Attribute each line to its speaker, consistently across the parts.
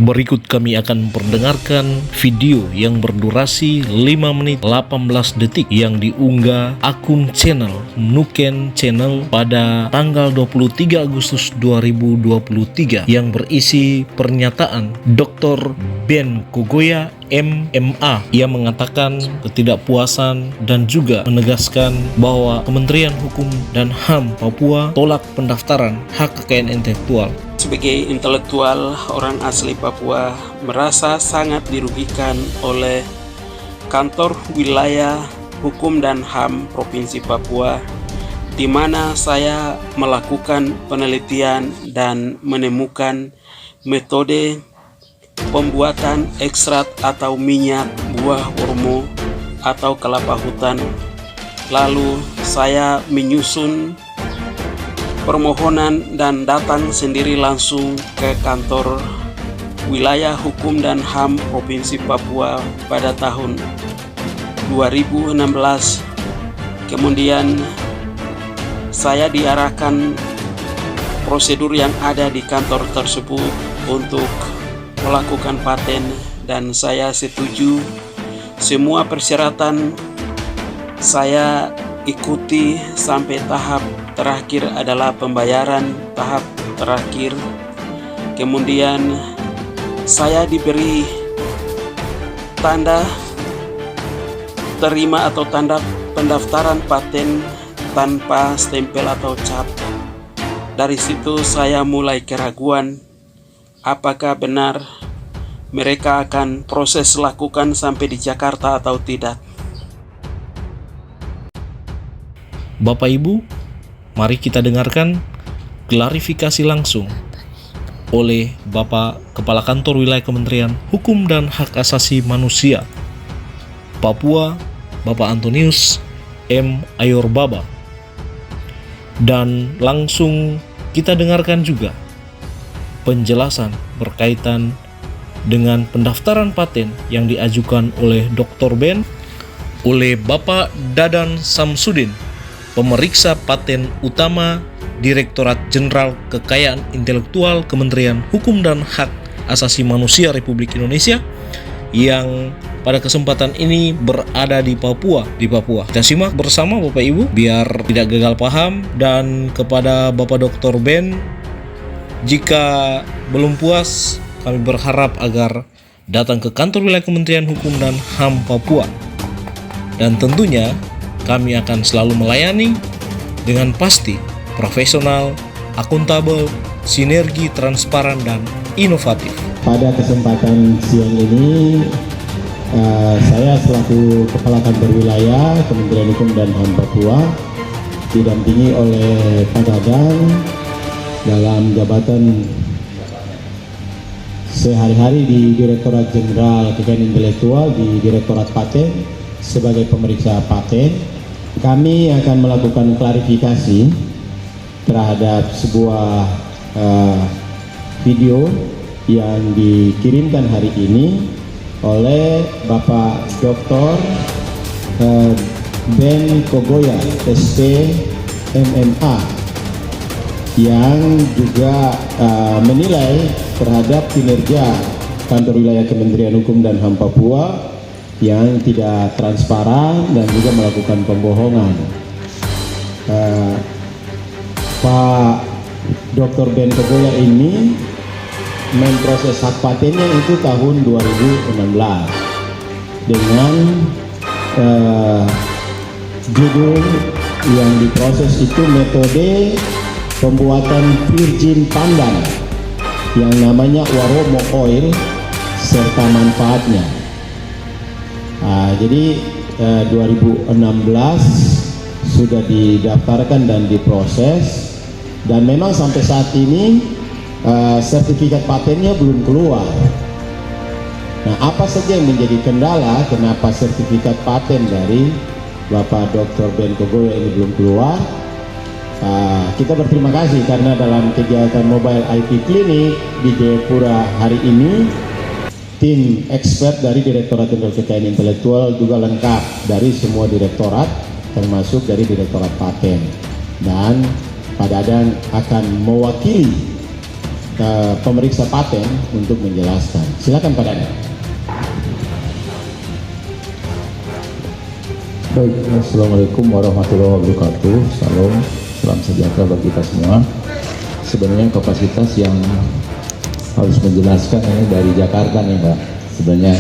Speaker 1: Berikut kami akan memperdengarkan video yang berdurasi 5 menit 18 detik yang diunggah akun channel Nuken Channel pada tanggal 23 Agustus 2023 yang berisi pernyataan Dr. Ben Kogoya MMA. Ia mengatakan ketidakpuasan dan juga menegaskan bahwa Kementerian Hukum dan HAM Papua tolak pendaftaran hak kekayaan intelektual.
Speaker 2: Sebagai intelektual orang asli Papua merasa sangat dirugikan oleh Kantor Wilayah Hukum dan HAM Provinsi Papua, di mana saya melakukan penelitian dan menemukan metode pembuatan ekstrak atau minyak buah wormo atau kelapa hutan. Lalu saya menyusun permohonan dan datang sendiri langsung ke Kantor Wilayah Hukum dan HAM Provinsi Papua pada tahun 2016. Kemudian saya diarahkan prosedur yang ada di kantor tersebut untuk melakukan paten, dan saya setuju semua persyaratan saya ikuti sampai tahap terakhir adalah pembayaran tahap terakhir. Kemudian saya diberi tanda terima atau tanda pendaftaran paten tanpa stempel atau cap. Dari situ saya mulai keraguan apakah benar mereka akan proses lakukan sampai di Jakarta atau tidak.
Speaker 1: Bapak Ibu, mari kita dengarkan klarifikasi langsung oleh Bapak Kepala Kantor Wilayah Kementerian Hukum dan Hak Asasi Manusia Papua, Bapak Antonius M. Ayorbaba. Dan langsung kita dengarkan juga penjelasan berkaitan dengan pendaftaran paten yang diajukan oleh Dr. Ben oleh Bapak Dadan Samsudin, pemeriksa paten utama Direktorat Jenderal Kekayaan Intelektual Kementerian Hukum dan Hak Asasi Manusia Republik Indonesia, yang pada kesempatan ini berada di Papua. Kita simak bersama Bapak Ibu biar tidak gagal paham. Dan kepada Bapak Dr. Ben, jika belum puas, kami berharap agar datang ke Kantor Wilayah Kementerian Hukum dan HAM Papua. Dan tentunya kami akan selalu melayani dengan pasti, profesional, akuntabel, sinergi, transparan, dan inovatif.
Speaker 3: Pada kesempatan siang ini, saya selaku Kepala Kantor Wilayah Kementerian Hukum dan HAM Papua didampingi oleh Pak Dadang dalam jabatan sehari-hari di Direktorat Jenderal Kekayaan Intelektual di Direktorat Paten sebagai pemeriksa paten. Kami akan melakukan klarifikasi terhadap sebuah video yang dikirimkan hari ini oleh Bapak Dr. Ben Kogoya SP MMA, yang juga menilai terhadap kinerja Kantor Wilayah Kementerian Hukum dan HAM Papua yang tidak transparan dan juga melakukan pembohongan. Pak Dr. Ben Kogoya ini memproses hak patennya itu tahun 2016 dengan judul yang diproses itu metode pembuatan virgin pandan yang namanya Waromo Oil serta manfaatnya. Jadi 2016 sudah didaftarkan dan diproses, dan memang sampai saat ini sertifikat patennya belum keluar. Nah, apa saja yang menjadi kendala kenapa sertifikat paten dari Bapak Dr. Ben Kogoya ini belum keluar? Kita berterima kasih karena dalam kegiatan Mobile IT Clinic di Jayapura hari ini, tim expert dari Direktorat Jenderal Kekayaan Intelektual juga lengkap dari semua direktorat, termasuk dari Direktorat Paten. Dan Pak Dadan akan mewakili pemeriksa paten untuk menjelaskan. Silakan Pak Dani.
Speaker 4: Baik, Assalamualaikum warahmatullahi wabarakatuh. Salam sejahtera bagi kita semua. Sebenarnya kapasitas yang harus menjelaskan ini dari Jakarta nih Pak. Sebenarnya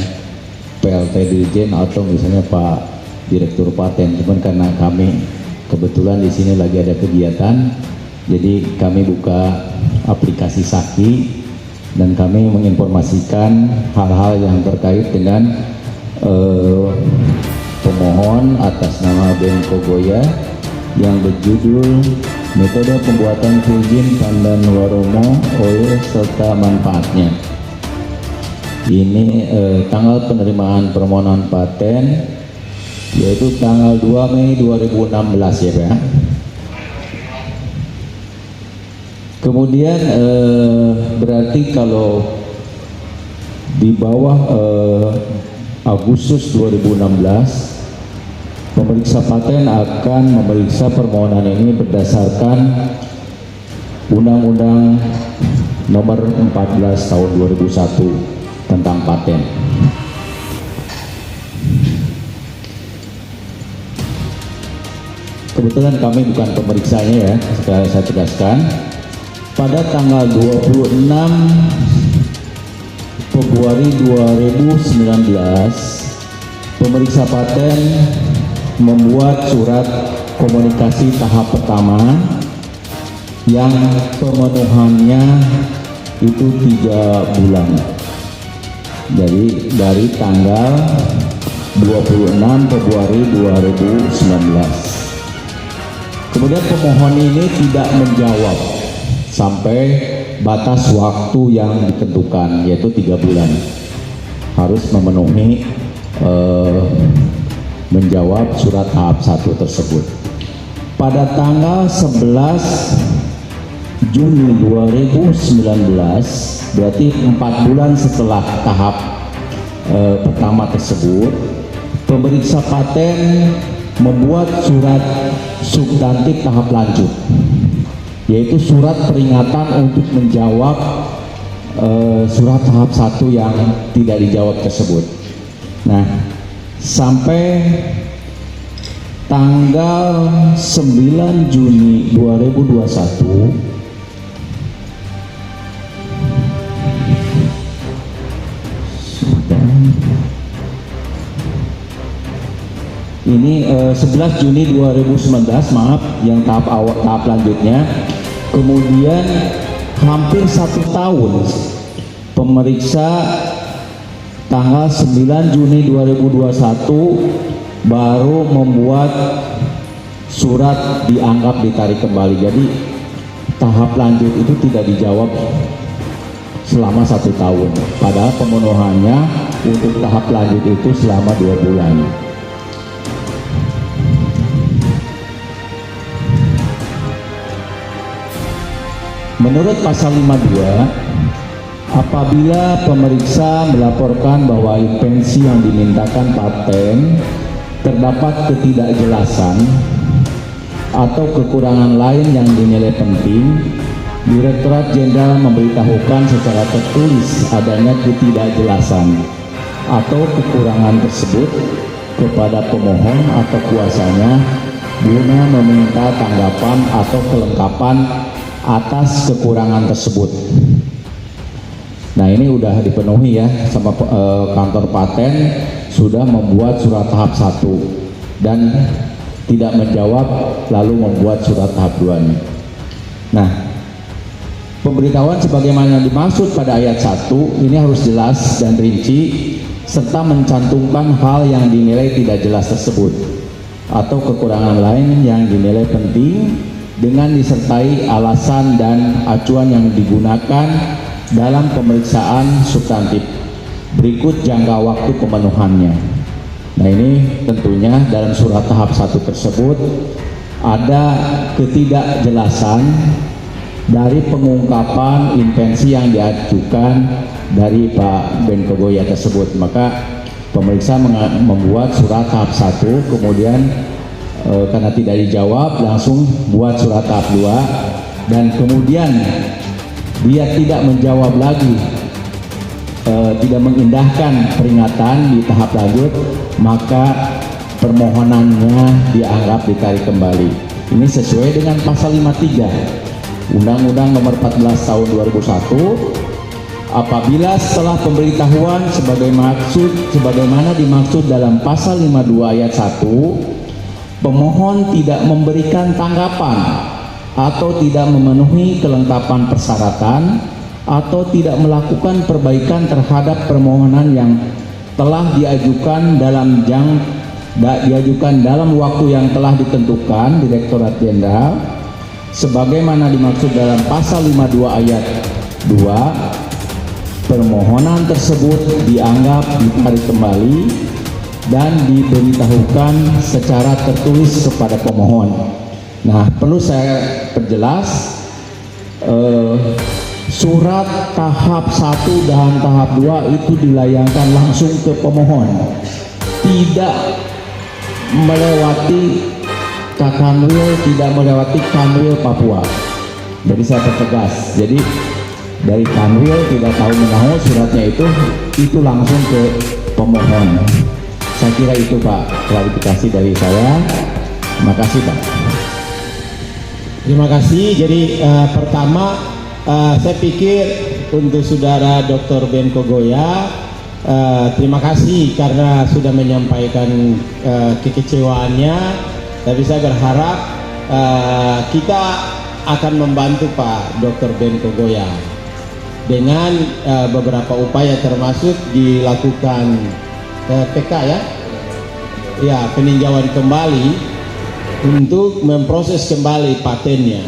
Speaker 4: PLT Dirjen atau misalnya Pak Direktur Paten. Cuman karena kami kebetulan di sini lagi ada kegiatan, jadi kami buka aplikasi Saki dan kami menginformasikan hal-hal yang terkait dengan pemohon atas nama Benko Goya yang berjudul Metode Pembuatan Virgin Pandan Waromo Oil serta Manfaatnya. Ini tanggal penerimaan permohonan paten yaitu tanggal 2 Mei 2016 ya Pak. Kemudian berarti kalau di bawah Agustus 2016 pemeriksa paten akan memeriksa permohonan ini berdasarkan Undang-Undang Nomor 14 Tahun 2001 tentang paten. Kebetulan kami bukan pemeriksanya ya, sekali saya tegaskan. Pada tanggal 26 Februari 2019, pemeriksa paten membuat surat komunikasi tahap pertama yang pemenuhannya itu 3 bulan. Jadi dari tanggal 26 Februari 2019. Kemudian pemohon ini tidak menjawab sampai batas waktu yang ditentukan, yaitu 3 bulan. Harus memenuhi menjawab surat tahap 1 tersebut. Pada tanggal 11 Juni 2019, berarti 4 bulan setelah tahap pertama tersebut, pemeriksa paten membuat surat substantif tahap lanjut, yaitu surat peringatan untuk menjawab surat tahap 1 yang tidak dijawab tersebut. Nah, sampai tanggal 9 Juni 2021 ini 11 Juni 2019, maaf, yang tahap lanjutnya. Kemudian hampir 1 tahun pemeriksa tanggal 9 Juni 2021 baru membuat surat dianggap ditarik kembali. Jadi tahap lanjut itu tidak dijawab selama 1 tahun, padahal pemenuhannya untuk tahap lanjut itu selama 2 bulan. Menurut pasal 52, apabila pemeriksa melaporkan bahwa invensi yang dimintakan paten terdapat ketidakjelasan atau kekurangan lain yang dinilai penting, Direktorat Jenderal memberitahukan secara tertulis adanya ketidakjelasan atau kekurangan tersebut kepada pemohon atau kuasanya guna meminta tanggapan atau kelengkapan atas kekurangan tersebut. Nah, ini udah dipenuhi ya, sama kantor paten sudah membuat surat tahap 1 dan tidak menjawab, lalu membuat surat tahap 2 nya. Nah, pemberitahuan sebagaimana yang dimaksud pada ayat 1 ini harus jelas dan rinci serta mencantumkan hal yang dinilai tidak jelas tersebut atau kekurangan lain yang dinilai penting dengan disertai alasan dan acuan yang digunakan dalam pemeriksaan substantif. Berikut jangka waktu pemenuhannya. Nah, ini tentunya dalam surat tahap 1 tersebut ada ketidakjelasan dari pengungkapan invensi yang diajukan dari Pak Benko Goya tersebut. Maka pemeriksa membuat surat tahap 1, kemudian karena tidak dijawab langsung buat surat tahap 2, dan kemudian dia tidak menjawab lagi, tidak mengindahkan peringatan di tahap lanjut, maka permohonannya dianggap ditarik kembali. Ini sesuai dengan pasal 53 Undang-Undang Nomor 14 Tahun 2001. Apabila setelah pemberitahuan sebagaimana dimaksud dalam pasal 52 ayat 1, pemohon tidak memberikan tanggapan atau tidak memenuhi kelengkapan persyaratan atau tidak melakukan perbaikan terhadap permohonan yang telah diajukan dalam waktu yang telah ditentukan Direktorat Jenderal sebagaimana dimaksud dalam pasal 52 ayat 2, permohonan tersebut dianggap ditarik kembali dan diberitahukan secara tertulis kepada pemohon. Nah, perlu saya perjelas, surat tahap 1 dan tahap 2 itu dilayangkan langsung ke pemohon, tidak melewati Kakanwil, tidak melewati Kanwil Papua. Jadi saya pertegas, jadi dari Kanwil tidak tahu menahu suratnya itu langsung ke pemohon. Saya kira itu Pak klarifikasi dari saya. Terima kasih Pak.
Speaker 3: Terima kasih. Jadi pertama saya pikir untuk saudara Dr. Ben Kogoya, terima kasih karena sudah menyampaikan kekecewaannya. Tapi saya berharap kita akan membantu Pak Dr. Ben Kogoya dengan beberapa upaya, termasuk dilakukan PK peninjauan kembali untuk memproses kembali patennya.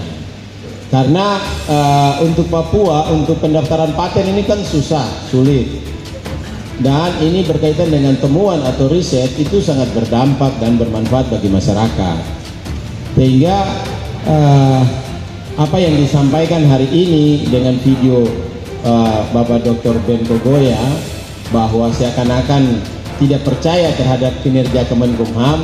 Speaker 3: Karena untuk Papua, untuk pendaftaran paten ini kan sulit, dan ini berkaitan dengan temuan atau riset, itu sangat berdampak dan bermanfaat bagi masyarakat. Sehingga apa yang disampaikan hari ini dengan video Bapak Dr. Ben Kogoya bahwa seakan-akan tidak percaya terhadap kinerja Kemenkumham.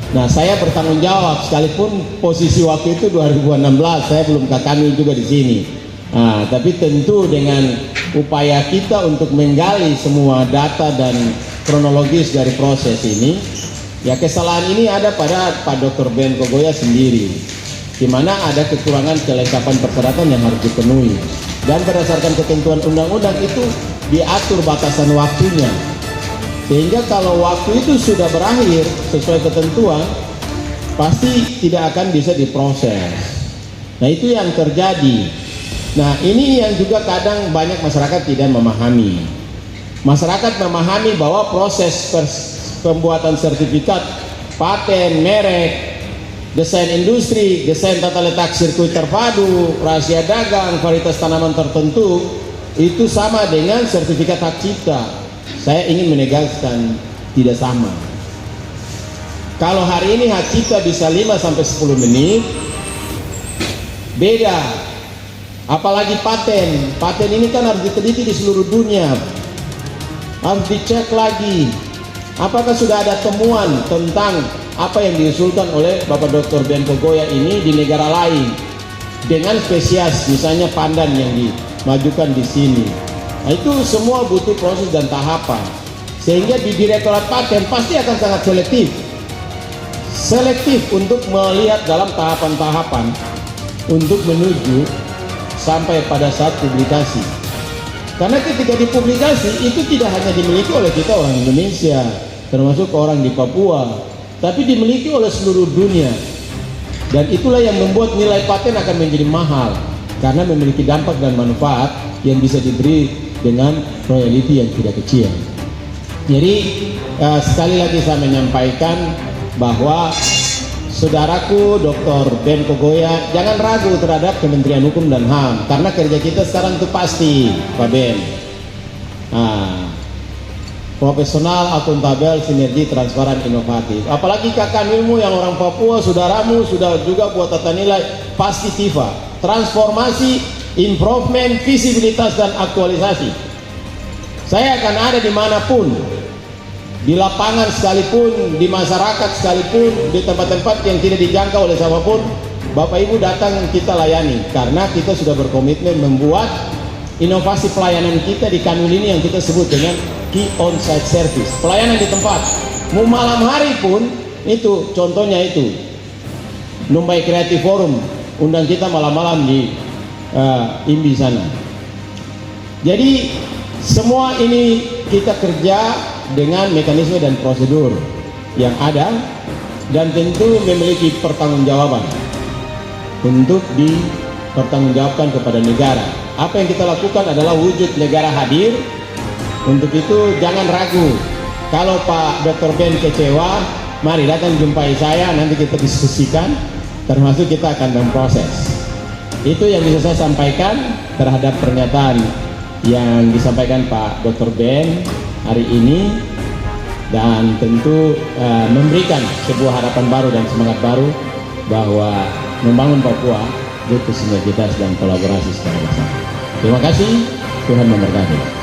Speaker 3: Nah, saya bertanggung jawab, sekalipun posisi waktu itu 2016, saya belum kami juga di sini. Nah, tapi tentu dengan upaya kita untuk menggali semua data dan kronologis dari proses ini, ya kesalahan ini ada pada Pak Dr. Ben Kogoya sendiri, di mana ada kekurangan kelengkapan persyaratan yang harus dipenuhi. Dan berdasarkan ketentuan undang-undang itu diatur batasan waktunya, sehingga kalau waktu itu sudah berakhir sesuai ketentuan, pasti tidak akan bisa diproses. Nah, itu yang terjadi. Nah, ini yang juga kadang banyak masyarakat tidak memahami. Masyarakat memahami bahwa proses pembuatan sertifikat paten, merek, desain industri, desain tata letak sirkuit terpadu, rahasia dagang, varietas tanaman tertentu, itu sama dengan sertifikat hak cipta. Saya ingin menegaskan tidak sama. Kalau hari ini hak cipta bisa 5-10 menit, beda. Apalagi paten. Paten ini kan harus diteliti di seluruh dunia, harus dicek lagi apakah sudah ada temuan tentang apa yang diusulkan oleh Bapak Dr. Ben Kogoya ini di negara lain dengan spesies, misalnya pandan yang dimajukan di sini. Nah, itu semua butuh proses dan tahapan, sehingga di Direktorat Paten pasti akan sangat selektif untuk melihat dalam tahapan-tahapan untuk menuju sampai pada saat publikasi. Karena ketika dipublikasi itu tidak hanya dimiliki oleh kita orang Indonesia, termasuk orang di Papua, tapi dimiliki oleh seluruh dunia. Dan itulah yang membuat nilai paten akan menjadi mahal, karena memiliki dampak dan manfaat yang bisa diberi dengan royalty yang tidak kecil. Jadi sekali lagi saya menyampaikan bahwa saudaraku Dr. Ben Kogoya jangan ragu terhadap Kementerian Hukum dan HAM, karena kerja kita sekarang itu pasti Pak Ben. Profesional, akuntabel, sinergi, transparan, inovatif. Apalagi Kakanwilmu yang orang Papua, saudaramu sudah juga buat tata nilai pasti TIFA, transformasi, improvement, visibilitas dan aktualisasi. Saya akan ada dimanapun, di lapangan sekalipun, di masyarakat sekalipun, di tempat-tempat yang tidak dijangkau oleh siapapun, Bapak Ibu datang kita layani, karena kita sudah berkomitmen membuat inovasi pelayanan kita di Kanwil ini yang kita sebut dengan Key On-Site Service, pelayanan di tempat. Mau malam hari pun itu, contohnya itu Numbai Creative Forum undang kita malam-malam di IMBI sana. Jadi semua ini kita kerja dengan mekanisme dan prosedur yang ada, dan tentu memiliki pertanggungjawaban untuk dipertanggungjawabkan kepada negara. Apa yang kita lakukan adalah wujud negara hadir. Untuk itu jangan ragu. Kalau Pak Dr. Ben kecewa, mari datang jumpai saya, nanti kita diskusikan, termasuk kita akan memproses. Itu yang bisa saya sampaikan terhadap pernyataan yang disampaikan Pak Dr. Ben hari ini, dan tentu memberikan sebuah harapan baru dan semangat baru bahwa membangun Papua butuh sinergitas dan kolaborasi secara bersama. Terima kasih, Tuhan memberkati.